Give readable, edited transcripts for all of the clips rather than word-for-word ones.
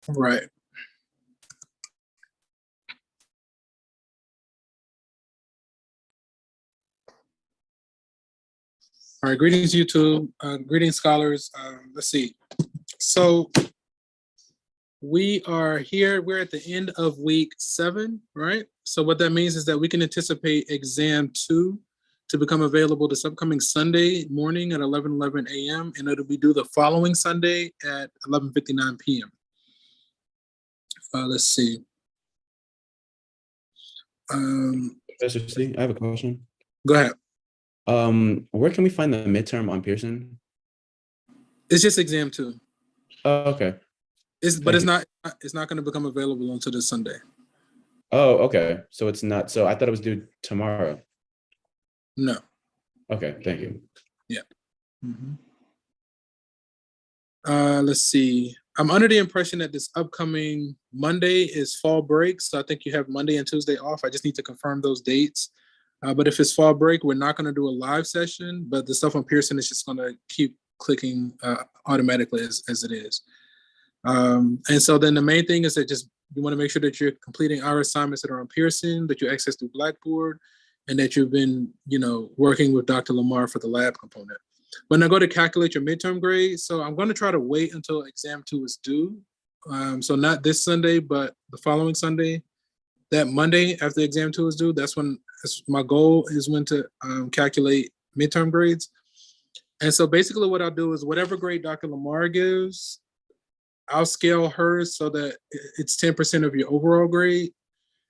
Right. All right, greetings, YouTube. Greetings, scholars. Let's see. So we are here. We're at the end of week 7, right? So what that means is that we can anticipate exam 2 to become available this upcoming Sunday morning at 11:11 a.m. and it'll be due the following Sunday at 11:59 p.m. Let's see. Professor C, I have a question. Go ahead. Where can we find the midterm on Pearson? It's just exam 2. Oh, okay. It's not going to become available until this Sunday. Oh, okay. So it's not. So I thought it was due tomorrow. No. Okay, thank you. Yeah. Let's see. I'm under the impression that this upcoming Monday is fall break, so I think you have Monday and Tuesday off. I just need to confirm those dates. But if it's fall break, we're not going to do a live session, but the stuff on Pearson is just going to keep clicking automatically as it is. And so then the main thing is that just you want to make sure that you're completing our assignments that are on Pearson, that you access through Blackboard, and that you've been, working with Dr. Lamar for the lab component. When I go to calculate your midterm grade, so I'm going to try to wait until exam 2 is due. So not this Sunday, but the following Sunday, that Monday after exam 2 is due, that's my goal is when to calculate midterm grades. And so basically what I'll do is whatever grade Dr. Lamar gives, I'll scale hers so that it's 10% of your overall grade.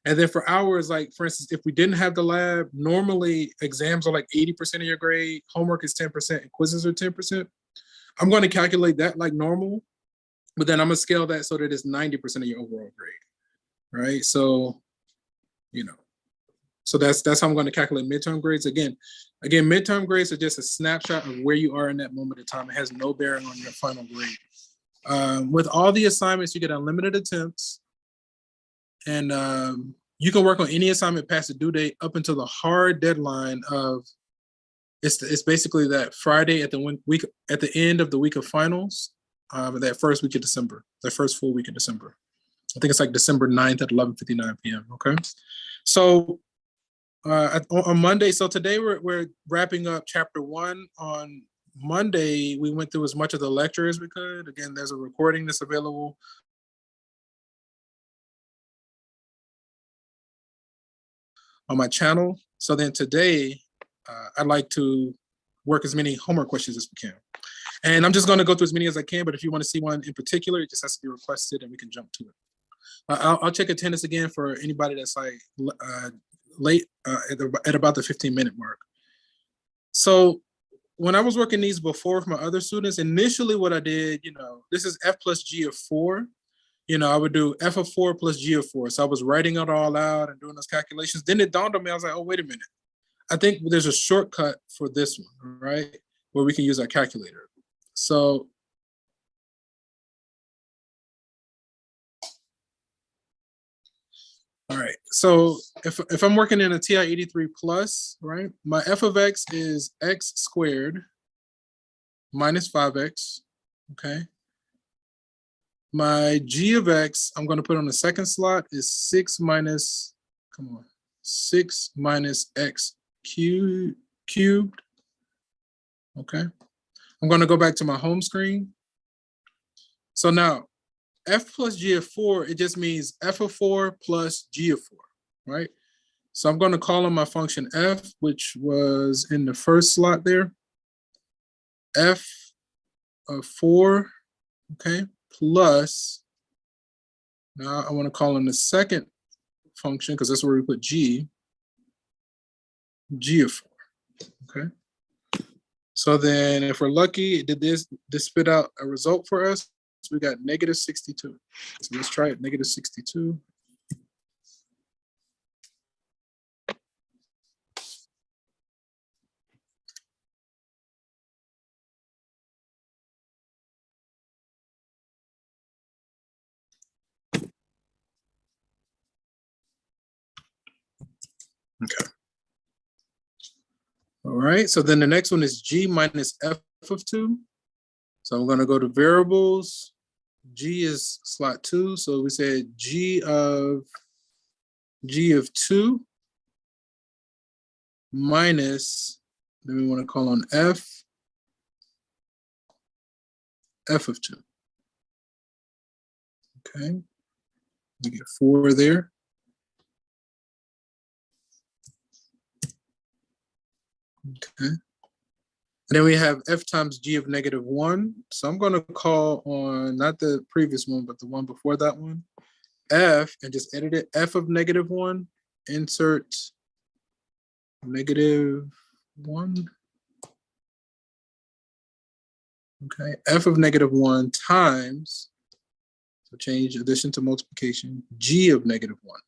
And then for hours, like for instance, if we didn't have the lab, normally exams are like 80% of your grade, homework is 10%, and quizzes are 10%. I'm going to calculate that like normal, but then I'm going to scale that so that it's 90% of your overall grade, right? So, so that's how I'm going to calculate midterm grades. Again, midterm grades are just a snapshot of where you are in that moment of time. It has no bearing on your final grade. With all the assignments, you get unlimited attempts. And you can work on any assignment past the due date up until the hard deadline of it's basically that Friday at the end of the week of finals, that first week of December, that first full week of December. I think it's like December 9th at 11:59 p.m. Okay, so on Monday, so today we're wrapping up chapter 1. On Monday, we went through as much of the lecture as we could. Again, there's a recording that's available on my channel. So then today, I'd like to work as many homework questions as we can. And I'm just going to go through as many as I can, but if you want to see one in particular, it just has to be requested and we can jump to it. I'll check attendance again for anybody that's like late at about the 15-minute mark. So when I was working these before with my other students, initially what I did, this is F plus G of 4. I would do F of 4 plus G of 4. So I was writing it all out and doing those calculations. Then it dawned on me, I was like, oh, wait a minute. I think there's a shortcut for this one, right? Where we can use our calculator. So all right, so if I'm working in a TI 83 plus, right, my F of X is X squared minus 5X, okay? My G of X, I'm going to put on the second slot, is 6 minus X cubed, okay? I'm going to go back to my home screen. So now, F plus G of 4, it just means F of 4 plus G of 4, right? So I'm going to call on my function F, which was in the first slot there. F of 4, okay, plus, now I want to call on the second function because that's where we put G of 4, okay? So then if we're lucky, did this spit out a result for us? So we got negative 62. So let's try it, negative 62. Okay. All right, so then the next one is G minus F of 2. So I'm going to go to variables, G is slot 2, so we said G of 2 minus, then we want to call on F of 2. Okay, we get 4 there. Okay. And then we have F times G of -1. So I'm going to call on, not the previous one, but the one before that one, F, and just edit it. F of -1, insert -1. Okay, F of -1 times, so change addition to multiplication, G of -1.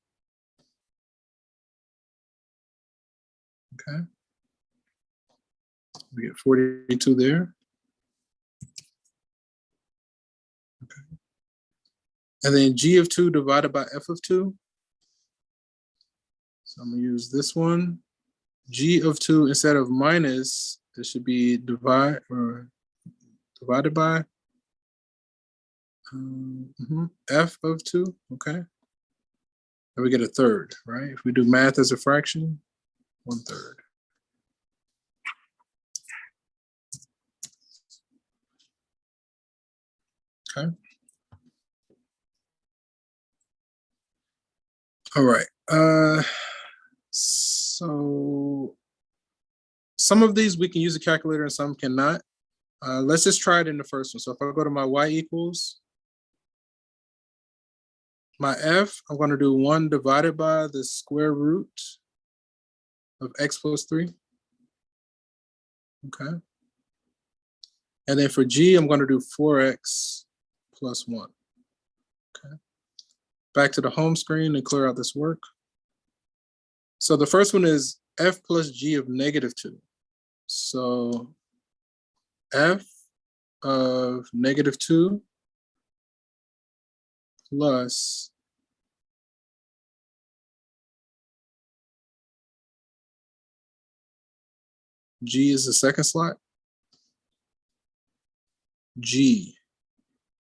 Okay. We get 42 there. Okay. And then G of 2 divided by F of 2. So I'm gonna use this one. G of 2, instead of minus, it should be divided by F of 2, okay? And we get a third, right? If we do math as a fraction, 1/3. Okay. All right. So some of these we can use a calculator and some cannot. Let's just try it in the first one. So if I go to my y equals, my f, I'm going to do 1 divided by the square root of x plus 3. Okay. And then for g, I'm going to do 4x plus 1. Okay. Back to the home screen and clear out this work. So the first one is f plus g of -2. So f of -2 plus g is the second slot. G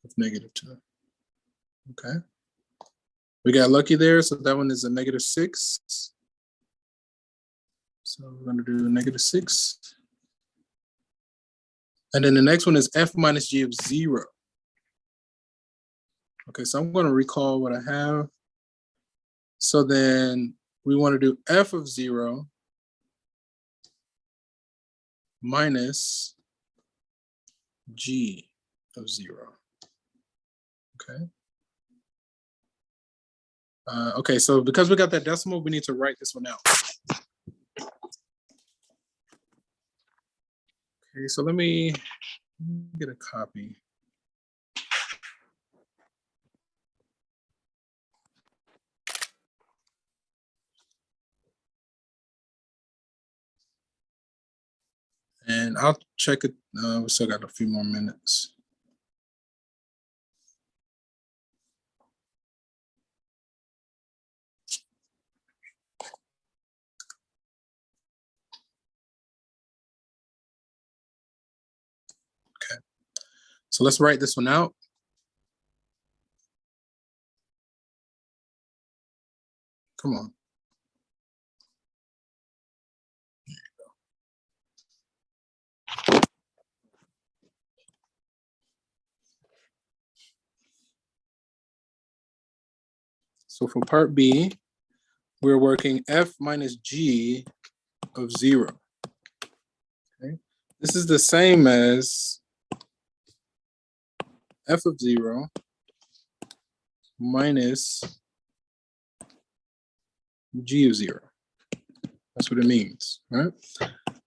of -2. Okay. We got lucky there, so that one is a -6. So we're going to do -6. And then the next one is f minus g of 0. Okay, so I'm going to recall what I have. So then we want to do f of 0 minus g of 0. Okay. Okay, so because we got that decimal, we need to write this one out. Okay, so let me get a copy. And I'll check it. We still got a few more minutes. Okay, so let's write this one out. Come on. There you go. So for part B, we're working f minus g of 0. Okay, this is the same as f of 0 minus g of 0. That's what it means, right?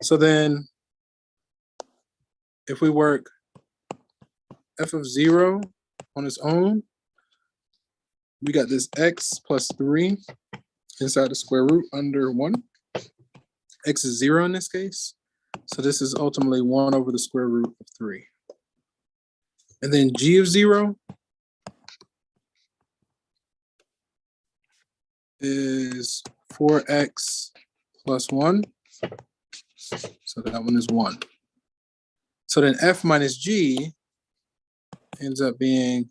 So then if we work f of 0 on its own, we got this x plus 3 inside the square root under 1. X is 0 in this case. So this is ultimately 1 over the square root of 3. And then g of 0 is 4x plus 1. So that one is 1. So then f minus g ends up being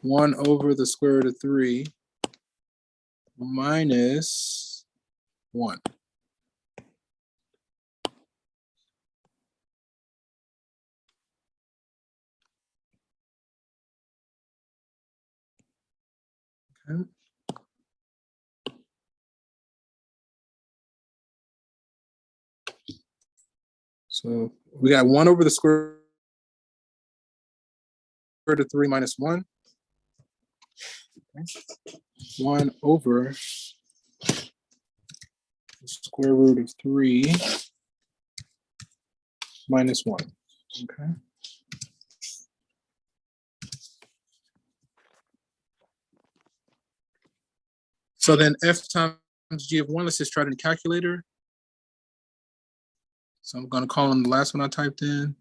1 over the square root of 3 minus 1. Okay. So we got 1 over the square root of 3 minus 1. Okay. 1 over the square root of 3 minus 1. Okay. So then f times g of 1, let's just try it in the calculator. So I'm going to call in the last one I typed in.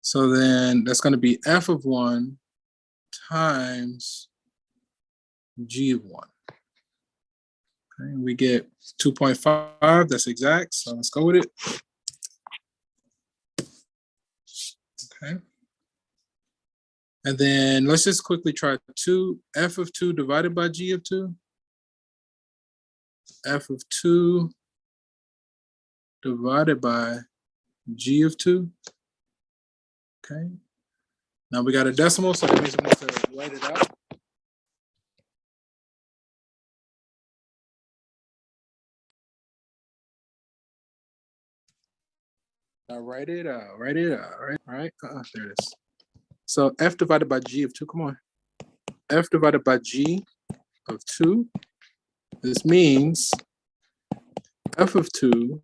So then that's going to be f of 1 times g of 1. Okay, we get 2.5. That's exact. So let's go with it. Okay. And then let's just quickly try 2. F of 2 divided by g of 2. F of 2 divided by g of 2. Okay. Now we got a decimal, so that means we need to write it out. Now write it out, right? All right, there it is. So f divided by g of 2, come on. F divided by g of 2. This means f of 2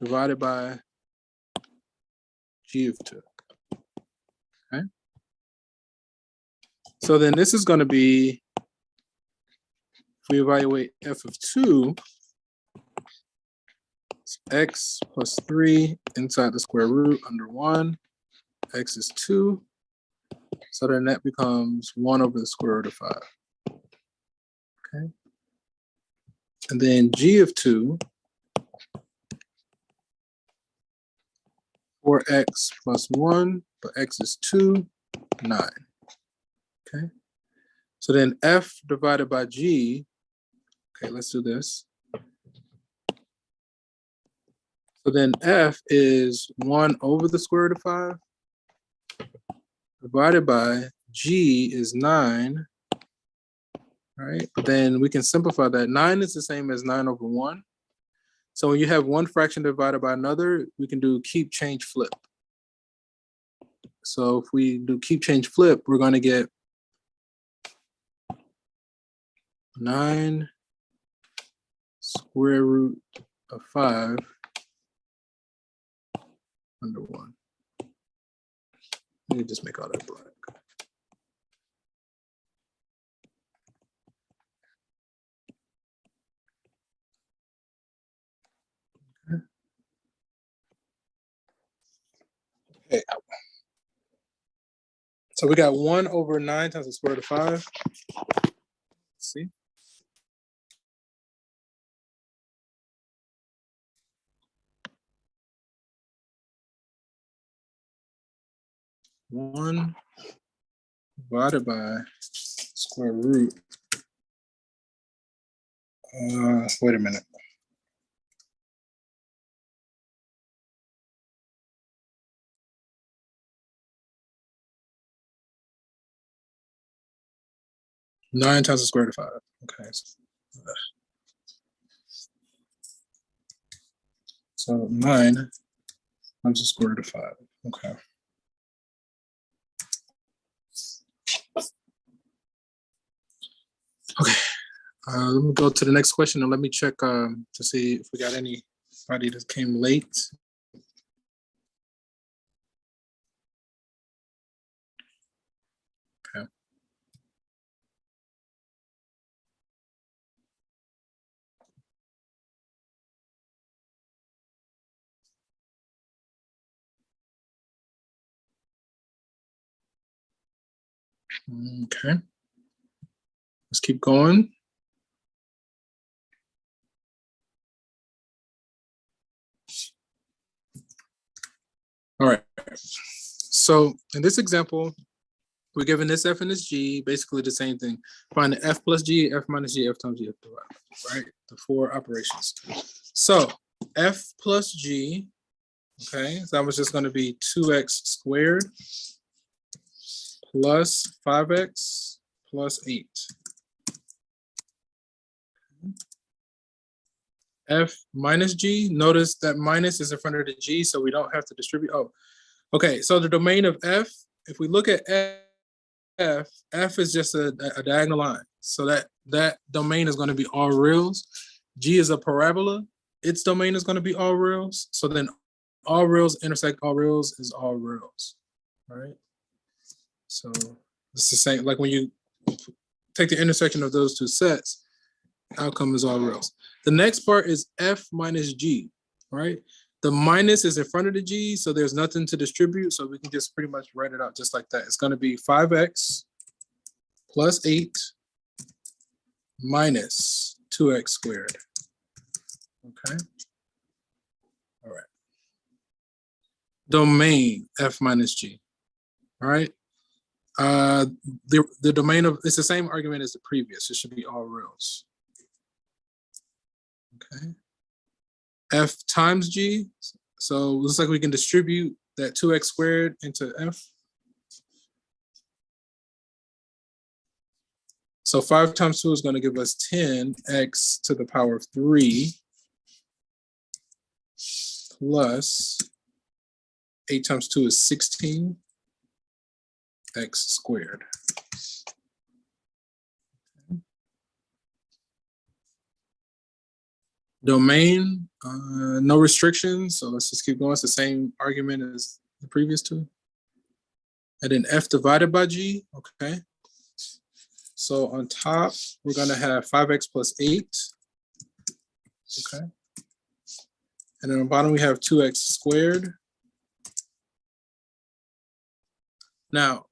divided by g of 2. Okay. So then this is going to be, if we evaluate f of 2, it's x plus 3 inside the square root under 1. X is 2. So then that becomes 1 over the square root of 5. Okay. And then g of 2, 4x plus 1, but x is 2, 9. Okay. So then f divided by g, okay, let's do this. So then f is 1 over the square root of 5 divided by g is 9. All right, but then we can simplify that. 9 is the same as 9 over 1. So when you have one fraction divided by another, we can do keep, change, flip. So if we do keep, change, flip, we're going to get 9 square root of 5 under 1. Let me just make all that black. Okay. So we got 1 over 9 times the square root of 5. Let's see. One divided by square root. Wait a minute. Nine times the square root of 5. Okay. So 9 times the square root of 5. Okay. Okay. Let me go to the next question and let me check to see if we got anybody that came late. Okay. Okay. Let's keep going. All right. So in this example, We're given this f and this g, basically the same thing. Find the f plus g, f minus g, f times g, f divided by g, right? The four operations. So f plus g, okay, so that was just going to be 2x squared plus 5x plus 8. F minus g, notice that minus is in front of the g, so we don't have to distribute. Oh, okay, so the domain of f, if we look at f is just a diagonal line. So that domain is going to be all reals. G is a parabola. Its domain is going to be all reals. So then all reals intersect all reals is all reals, right? So it's the same, like when you take the intersection of those two sets, outcome is all reals. The next part is f minus g, right? The minus is in front of the g, so there's nothing to distribute, so we can just pretty much write it out just like that. It's going to be 5x plus 8 minus 2x squared. Okay. All right. Domain f minus g. All right. The domain of, it's the same argument as the previous. It should be all reals. Okay. F times g. So it looks like we can distribute that 2x squared into f. So 5 times 2 is going to give us 10x to the power of 3 plus 8 times 2 is 16x squared. Domain, no restrictions. So let's just keep going. It's the same argument as the previous two. And then f divided by g, okay. So on top, we're gonna have 5x plus 8, okay. And then on the bottom, we have 2x squared. Now,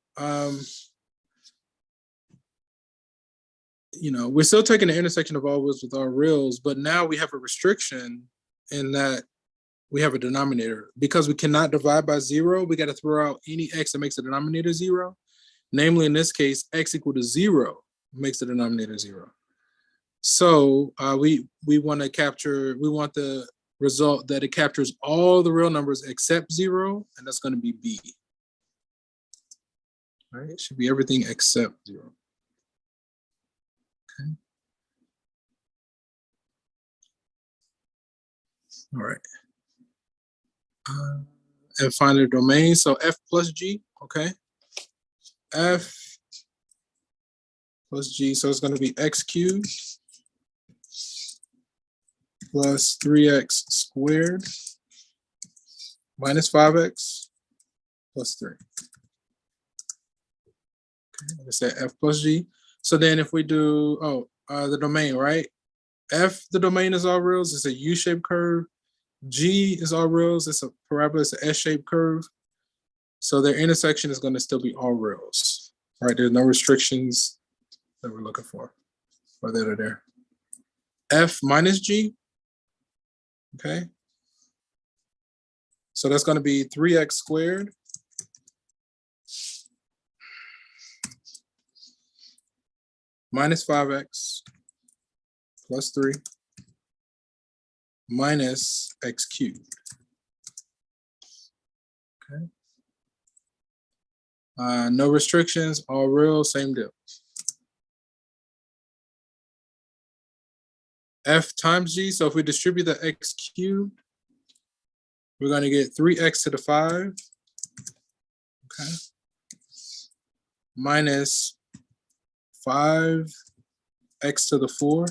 you know, we're still taking the intersection of all reals with all reals, but now we have a restriction in that we have a denominator. Because we cannot divide by 0, we got to throw out any x that makes the denominator 0. Namely, in this case, x equal to 0 makes the denominator 0. So we want to capture, we want the result that it captures all the real numbers except 0, and that's going to be b. All right, it should be everything except 0. Okay. All right. And find the domain. So f plus g, okay. F plus g, so it's going to be x cubed plus 3x squared minus 5x plus 3. Okay, let's say f plus g. So then if we do, the domain, right? F, the domain is all reals. It's a U-shaped curve. G is all reals. It's a parabola. It's an S-shaped curve. So their intersection is going to still be all reals. All right, there's no restrictions that we're looking for, or that are there. F minus G, okay? So that's going to be 3x squared minus 5x plus 3 minus x cubed. Okay. No restrictions, all real, same deal. F times g, so if we distribute the x cubed, we're going to get 3x to the 5, okay, minus 5x to the 4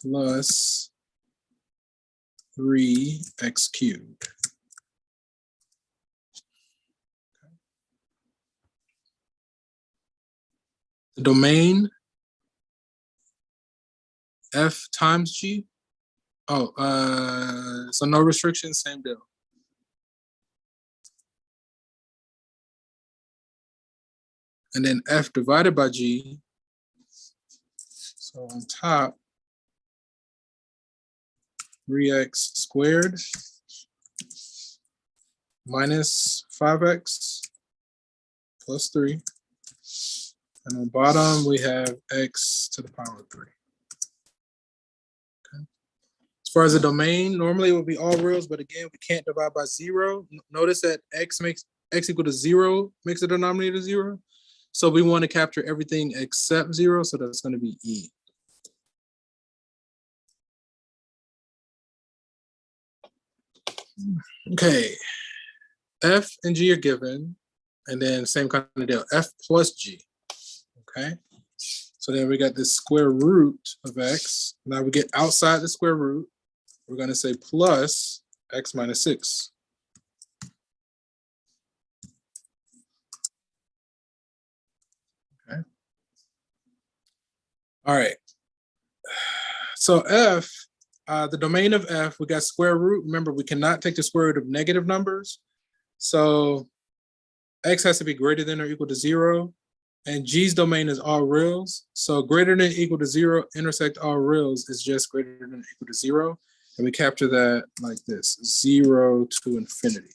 plus 3x cubed. The domain, f times g. So no restrictions, same deal. And then f divided by g. So on top, 3x squared minus 5x plus 3. And on bottom, we have x to the power of 3. Okay. As far as the domain, normally it would be all reals, but again, we can't divide by 0. Notice that x equal to 0 makes the denominator 0. So we want to capture everything except 0, so that's going to be E. Okay, F and G are given, and then same kind of deal, F plus G, okay? So then we got this square root of X. Now we get outside the square root, we're gonna say plus X minus 6. Okay. All right, so F, the domain of F, we got square root. Remember, we cannot take the square root of negative numbers. So X has to be greater than or equal to 0. And G's domain is all reals. So greater than or equal to 0 intersect all reals is just greater than or equal to 0. And we capture that like this, 0 to infinity.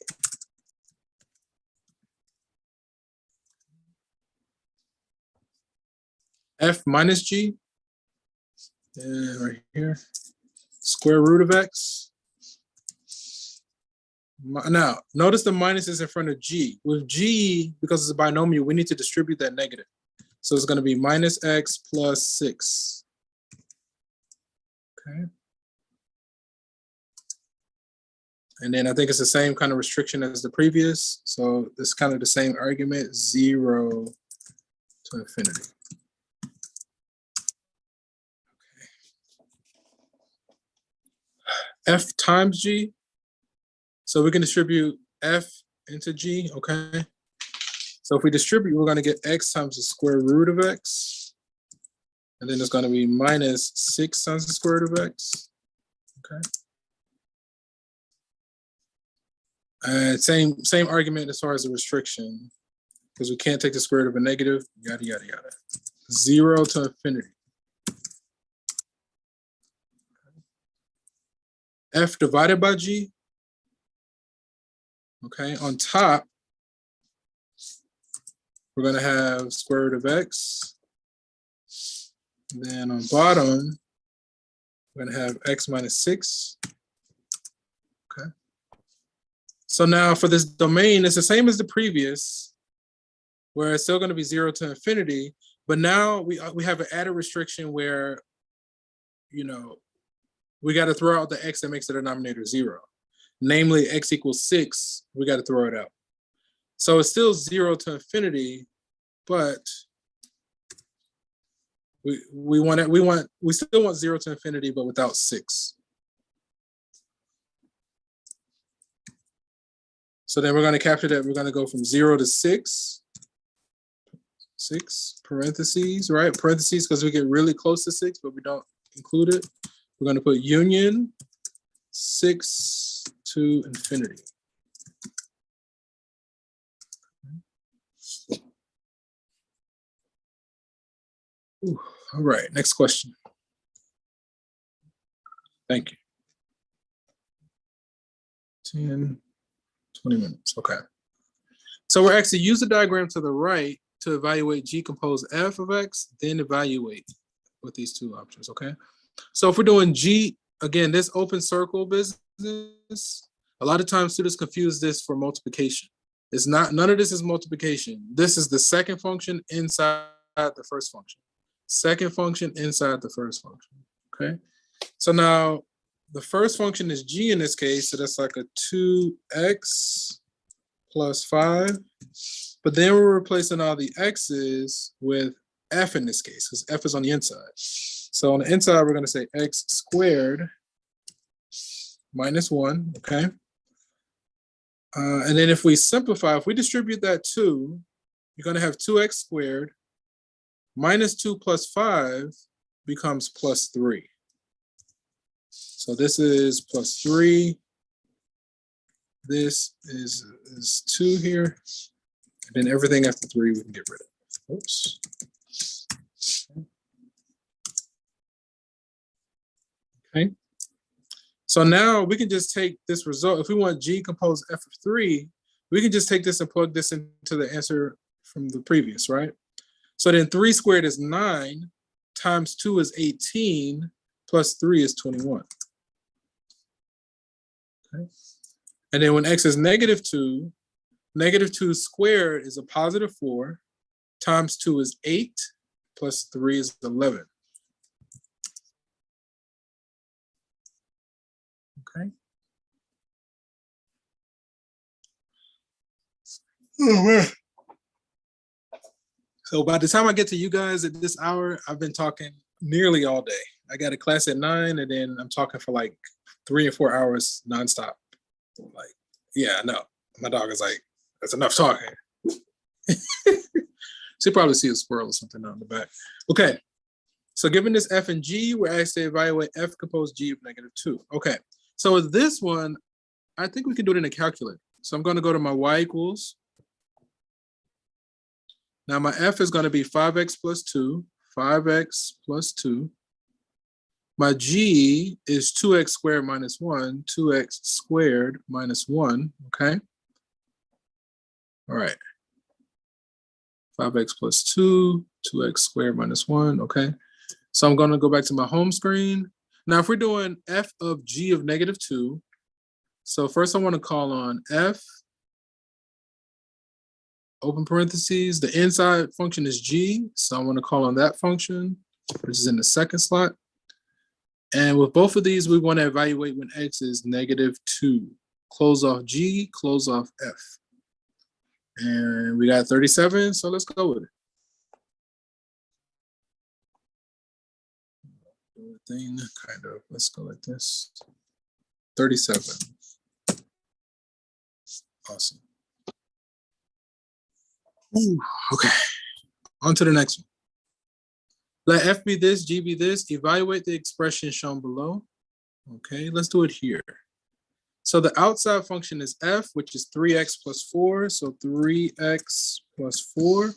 F minus G, and right here, square root of X. Now, notice the minus is in front of G. With G, because it's a binomial, we need to distribute that negative. So it's going to be minus X plus 6. Okay. And then I think it's the same kind of restriction as the previous. So it's kind of the same argument, 0 to infinity. Okay. F times G. So we can distribute F into G, okay? So if we distribute, we're going to get X times the square root of X. And then it's going to be minus 6 times the square root of X, okay? And same argument as far as the restriction, because we can't take the square root of a negative, yada, yada, yada. 0 to infinity. F divided by G. Okay, on top, we're going to have square root of X. And then on bottom, we're going to have X minus 6. Okay. So now for this domain, it's the same as the previous, where it's still going to be 0 to infinity. But now we have an added restriction where, you know, we got to throw out the X that makes the denominator 0. Namely, X equals 6, we got to throw it out. So it's still 0 to infinity, but we still want 0 to infinity, but without 6. So then we're going to capture that. We're going to go from 0 to 6. 6 parentheses, right? Parentheses because we get really close to 6, but we don't include it. We're going to put union 6 to infinity. Ooh, all right, next question. Thank you. 10, 20 minutes, okay. So we're actually use the diagram to the right to evaluate G compose F of X, then evaluate with these two options, okay? So if we're doing G, again, this open circle business, a lot of times students confuse this for multiplication. It's not, none of this is multiplication. This is the second function inside the first function. Second function inside the first function, okay? So now the first function is G in this case, so that's like a 2x plus 5. But then we're replacing all the x's with f in this case, because f is on the inside. So on the inside, we're going to say x squared minus 1, okay? And then if we simplify, if we distribute that 2, you're going to have 2x squared minus 2 plus 5 becomes plus 3. So this is plus 3. This is 2 here. And then everything after 3 we can get rid of. Oops. Okay. So now we can just take this result. If we want G compose f of 3, we can just take this and plug this into the answer from the previous, right? So then 3 squared is 9, times 2 is 18, plus 3 is 21. Okay. And then when x is -2, -2 squared is a +4, times 2 is 8, plus 3 is 11. Okay. Oh man. So by the time I get to you guys at this hour, I've been talking nearly all day. I got a class at 9, and then I'm talking for like 3 or 4 hours nonstop. Like, yeah, I know. My dog is like, that's enough talking. So you probably see a squirrel or something on the back. Okay. So given this f and g, we're asked to evaluate f composed g of -2. Okay. So with this one, I think we can do it in a calculator. So I'm going to go to my y equals. Now my f is going to be 5x plus 2, 5x plus 2. My g is 2x squared minus 1, 2x squared minus 1, okay? All right. 5x plus 2, 2x squared minus 1, okay? So I'm going to go back to my home screen. Now, if we're doing f of g of -2, so first I want to call on f, open parentheses, the inside function is g, so I want to call on that function, which is in the second slot. And with both of these, we want to evaluate when x is -2. Close off g, close off f. And we got 37, so let's go with it. Thing, kind of, let's go like this. 37. Awesome. Ooh, okay, on to the next one. Let f be this, g be this. Evaluate the expression shown below. Okay, let's do it here. So the outside function is f, which is 3x plus 4. So 3x plus 4.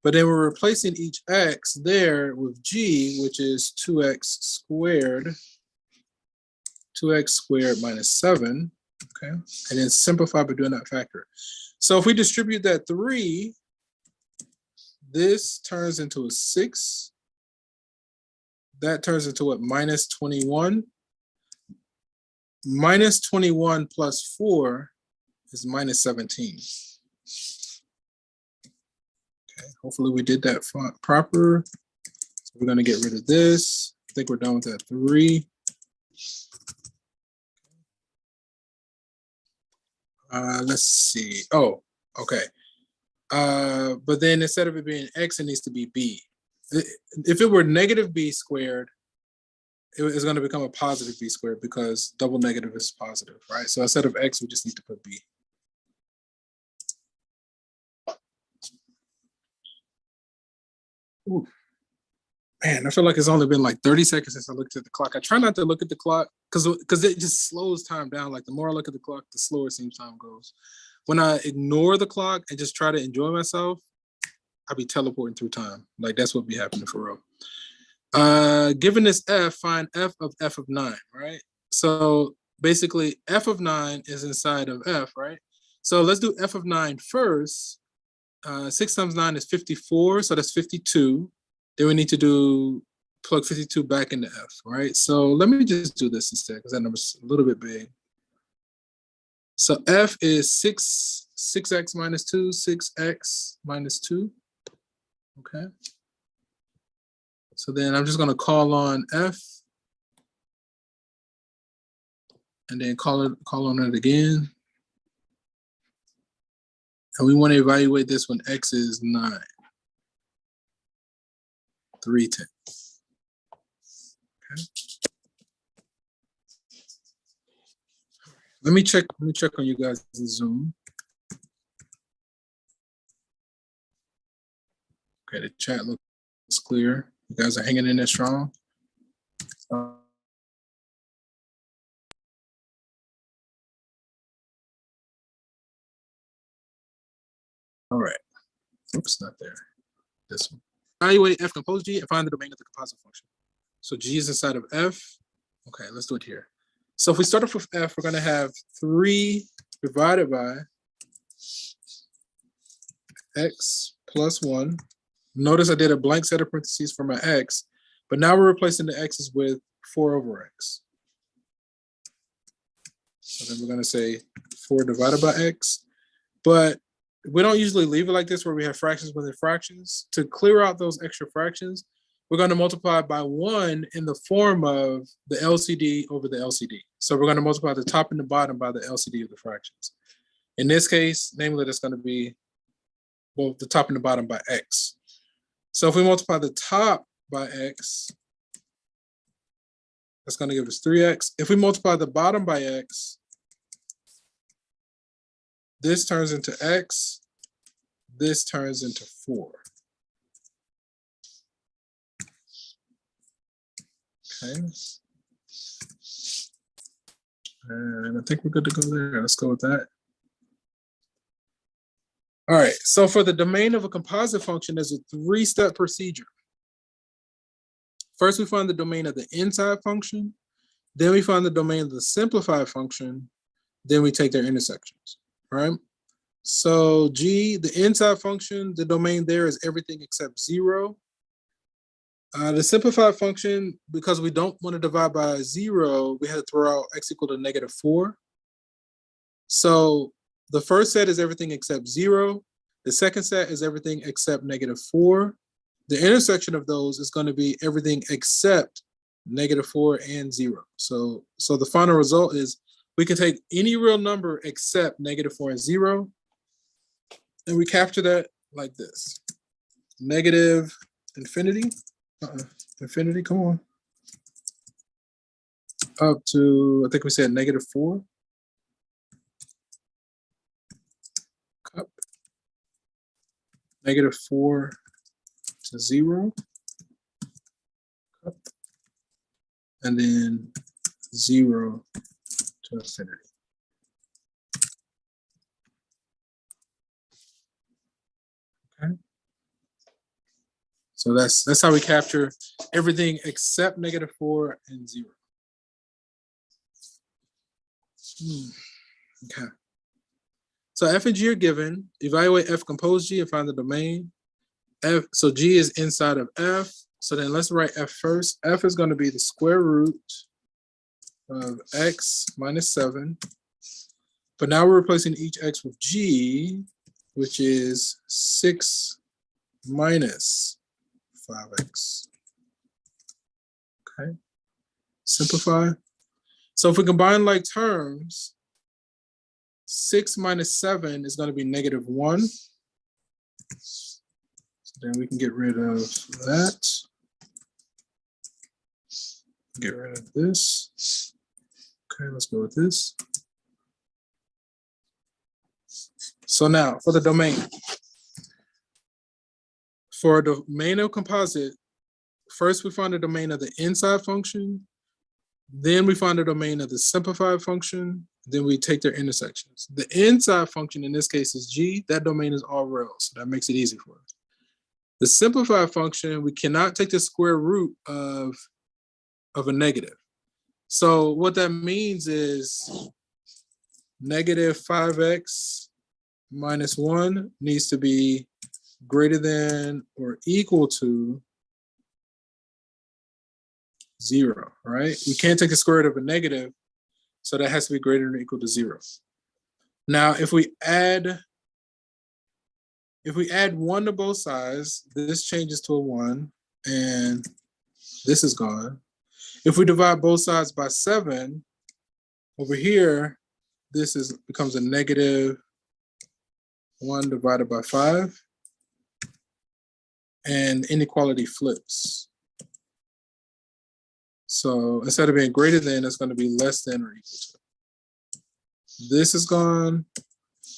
But then we're replacing each x there with g, which is 2x squared. 2x squared minus 7. Okay, and then simplify by doing that factor. So if we distribute that 3, this turns into a 6. That turns into what? Minus 21. Minus 21 plus 4 is minus 17. Okay, hopefully we did that proper. So we're going to get rid of this. I think we're done with that 3. Let's see. Oh, okay. But then instead of it being x, it needs to be b. If it were negative b squared, it's going to become a positive b squared because double negative is positive, right? So instead of x, we just need to put b. Ooh. Man, I feel like it's only been like 30 seconds since I looked at the clock. I try not to look at the clock because it just slows time down. Like the more I look at the clock, the slower it seems time goes. When I ignore the clock and just try to enjoy myself, I'll be teleporting through time. Like that's what be happening for real. Given this f, find f of 9, right? So basically f of 9 is inside of f, right? So let's do f of 9 first. 6 times 9 is 54, so that's 52. Then we need to plug 52 back into f, right? So let me just do this instead because that number's a little bit big. So f is 6x minus 2, 6x minus 2. Okay. So then I'm just going to call on f and then call on it again. And we want to evaluate this when x is 9. 310. Okay. Let me check on you guys in Zoom. Okay, the chat looks clear. You guys are hanging in there strong. All right. Oops, not there. This one. Evaluate f composed g and find the domain of the composite function. So g is inside of f. Okay, let's do it here. So if we start off with f, we're going to have 3 divided by x plus 1. Notice I did a blank set of parentheses for my x, but now we're replacing the x's with 4 over x. So then we're going to say 4 divided by x. But we don't usually leave it like this where we have fractions within fractions. To clear out those extra fractions, we're going to multiply by 1 in the form of the LCD over the LCD. So we're going to multiply the top and the bottom by the LCD of the fractions. In this case, namely, that's going to be both the top and the bottom by x. So if we multiply the top by x, that's going to give us 3x. If we multiply the bottom by x, this turns into x, this turns into 4. Okay. And I think we're good to go there. Let's go with that. All right, so for the domain of a composite function, there's a 3-step procedure. First, we find the domain of the inside function. Then we find the domain of the simplified function. Then we take their intersections, right? So G, the inside function, the domain there is everything except 0. The simplified function, because we don't want to divide by 0, we had to throw out x equal to -4. So the first set is everything except 0. The second set is everything except -4. The intersection of those is going to be everything except -4 and 0. So the final result is we can take any real number except -4 and 0, and we capture that like this. Negative infinity. Infinity, come on. Up to, I think we said -4. Cup. -4 to 0. Cup. And then 0 to infinity. Okay. So that's how we capture everything except -4 and 0. Okay. So f and g are given. Evaluate f compose g and find the domain. So g is inside of f. So then let's write f first. F is going to be the square root of x minus 7. But now we're replacing each x with g, which is 6 minus 5x. Okay. Simplify. So if we combine like terms, 6 minus 7 is going to be -1. So then we can get rid of that. Get rid of this. Okay, let's go with this. So now for the domain. For a domain of composite, first we find the domain of the inside function. Then we find the domain of the simplified function. Then we take their intersections. The inside function in this case is g. That domain is all reals. So that makes it easy for us. The simplified function, we cannot take the square root of a negative. So what that means is -5x minus 1 needs to be greater than or equal to 0, right? We can't take the square root of a negative, so that has to be greater than or equal to 0. Now, if we add 1 to both sides, this changes to a 1, and this is gone. If we divide both sides by 7, over here, this becomes a -1 divided by 5, and inequality flips. So instead of being greater than, it's going to be less than or equal to. This is gone.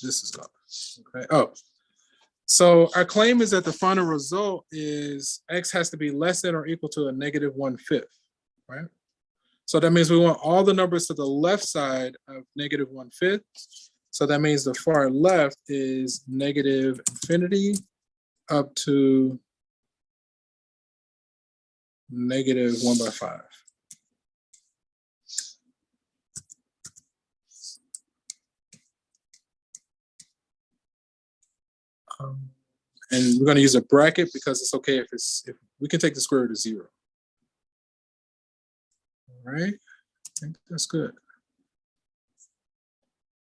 This is gone. Okay. Oh, so our claim is that the final result is x has to be less than or equal to a -1/5, right? So that means we want all the numbers to the left side of -1/5. So that means the far left is -infinity up to -1/5. And we're going to use a bracket because it's okay if we can take the square root of 0. All right, I think that's good.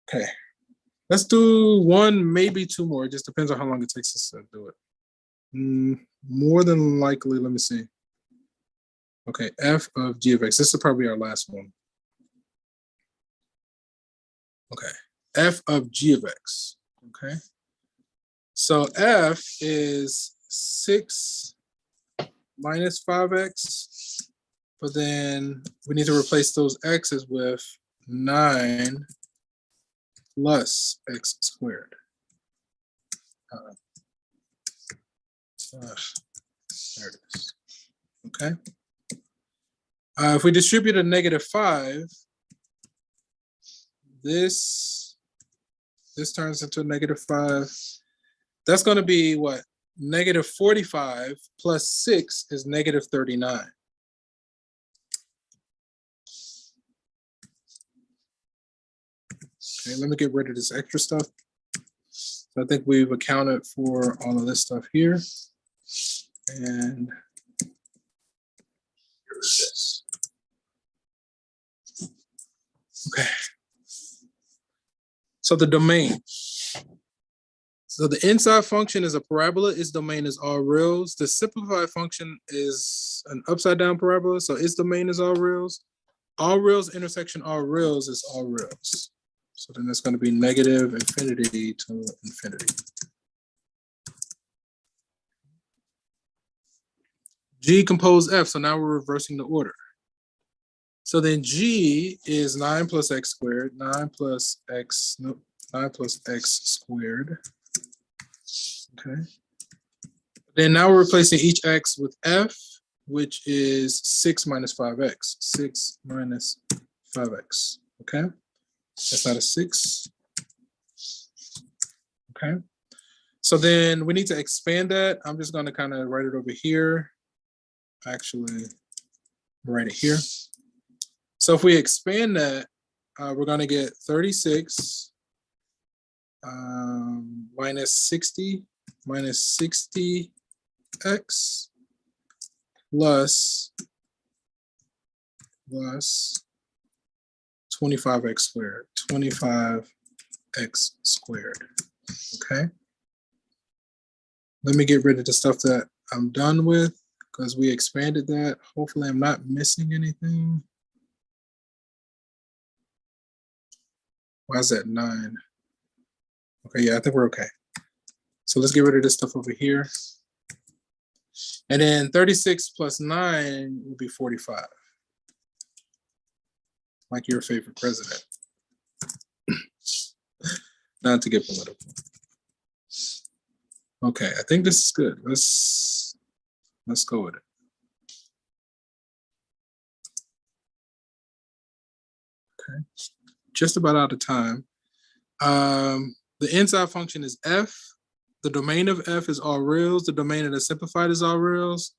Okay, let's do one, maybe two more. It just depends on how long it takes us to do it. More than likely, let me see. Okay, f of g of x. This is probably our last one. Okay, f of g of x. Okay, so f is 6 minus 5x, but then we need to replace those x's with 9 plus x squared. There it is. Okay. If we distribute a -5, this turns into a -5. That's going to be what? -45 plus 6 is -39. Okay, let me get rid of this extra stuff. So I think we've accounted for all of this stuff here. And here is this. Okay. So the domain. So the inside function is a parabola. Its domain is all reals. The simplified function is an upside down parabola. So its domain is all reals. All reals intersection all reals is all reals. So then it's going to be negative infinity to infinity. G compose F. So now we're reversing the order. So then G is 9 plus x squared, 9 plus x squared. Okay. Then now we're replacing each x with F, which is 6 minus 5x. 6 minus 5x. Okay. That's not a 6. Okay. So then we need to expand that. I'm just going to kind of write it over here. Actually, write it here. So if we expand that, we're going to get 36 minus 60 minus 60x plus 25x squared, 25x squared. Okay. Let me get rid of the stuff that I'm done with because we expanded that. Hopefully I'm not missing anything. Why is that 9? Okay, yeah, I think we're okay. So let's get rid of this stuff over here. And then 36 plus 9 will be 45. Like your favorite president. Not to get political. Okay, I think this is good. Let's go with it. Okay, just about out of time. The inside function is f. The domain of f is all reals. The domain of the simplified is all reals.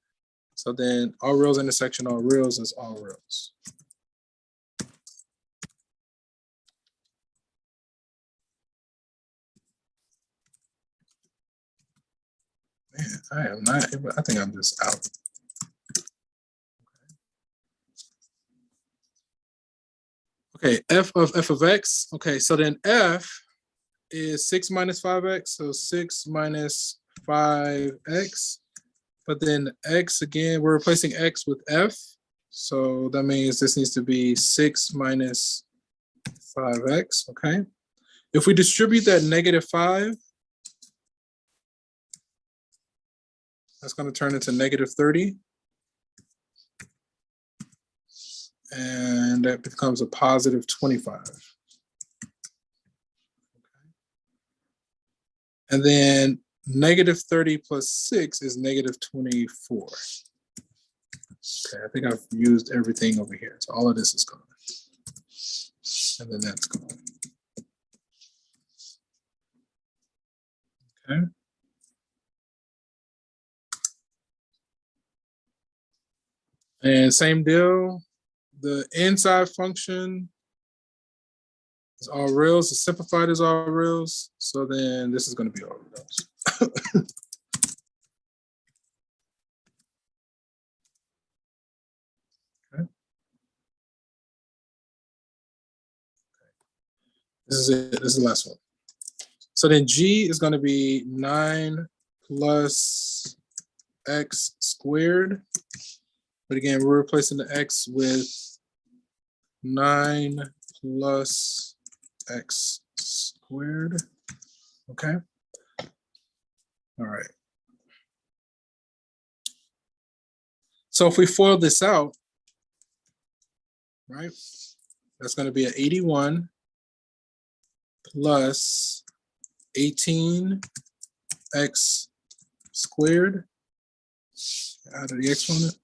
So then all reals intersection all reals is all reals. Man, I am not, I think I'm just out. Okay, f of x. Okay, so then f is 6 minus 5x, so 6 minus 5x. But then x again, we're replacing x with f. So that means this needs to be 6 minus 5x, okay? If we distribute that -5, that's going to turn into -30. And that becomes a positive 25. And then -30 plus 6 is -24. Okay, I think I've used everything over here. So all of this is gone. And then that's gone. Okay. And same deal. The inside function is all reals. The simplified is all reals. So then this is going to be all reals. This is it. This is the last one. So then G is going to be 9 plus x squared. But again, we're replacing the x with 9 plus x squared. Okay. All right. So if we FOIL this out, right, that's going to be an 81 plus 18x squared, add the exponent,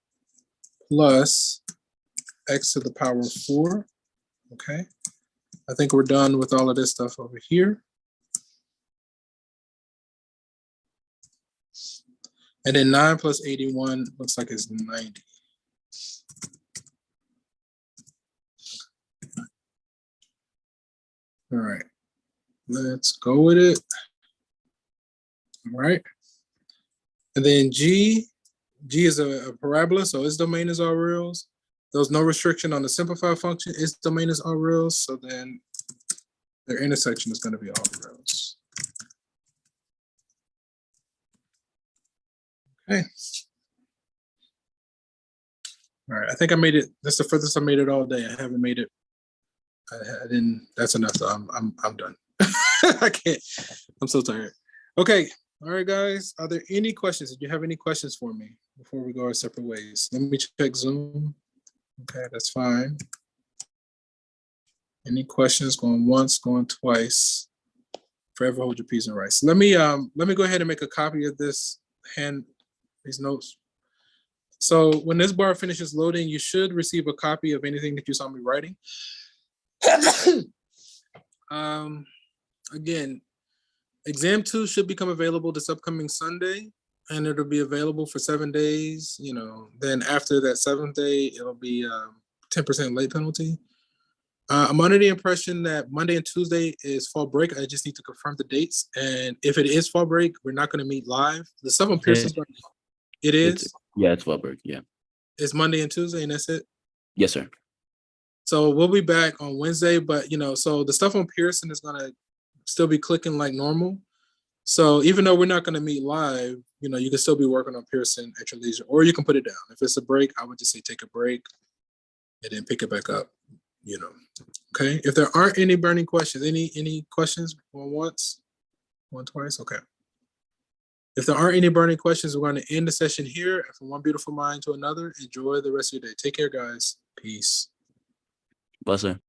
plus x to the power of 4. Okay. I think we're done with all of this stuff over here. And then 9 plus 81 looks like it's 90. All right, let's go with it. All right. And then G is a parabola, so its domain is all reals. There's no restriction on the simplified function. Its domain is all reals, so then their intersection is going to be all reals. Okay. All right, I think I made it. That's the furthest I made it all day. I haven't made it. I didn't. That's enough. So I'm done. I can't. I'm so tired. Okay. All right, guys. Are there any questions? Did you have any questions for me before we go our separate ways? Let me check Zoom. Okay, that's fine. Any questions? Going once, going twice. Forever hold your peas and rice. Let me go ahead and make a copy of these notes. So when this bar finishes loading, you should receive a copy of anything that you saw me writing. Again, exam 2 should become available this upcoming Sunday, and it'll be available for 7 days. You know, then after that 7th day, it'll be 10% late penalty. I'm under the impression that Monday and Tuesday is fall break. I just need to confirm the dates. And if it is fall break, we're not going to meet live. The stuff on Pearson's going to, it is? It's fall break, yeah. It's Monday and Tuesday, and that's it? Yes, sir. So we'll be back on Wednesday, but so the stuff on Pearson is going to still be clicking like normal. So even though we're not going to meet live, you can still be working on Pearson at your leisure, or you can put it down. If it's a break, I would just say take a break and then pick it back up, Okay. If there aren't any burning questions, any questions going once, going twice? Okay. If there aren't any burning questions, we're going to end the session here. From one beautiful mind to another, enjoy the rest of your day. Take care, guys. Peace. Bye, sir.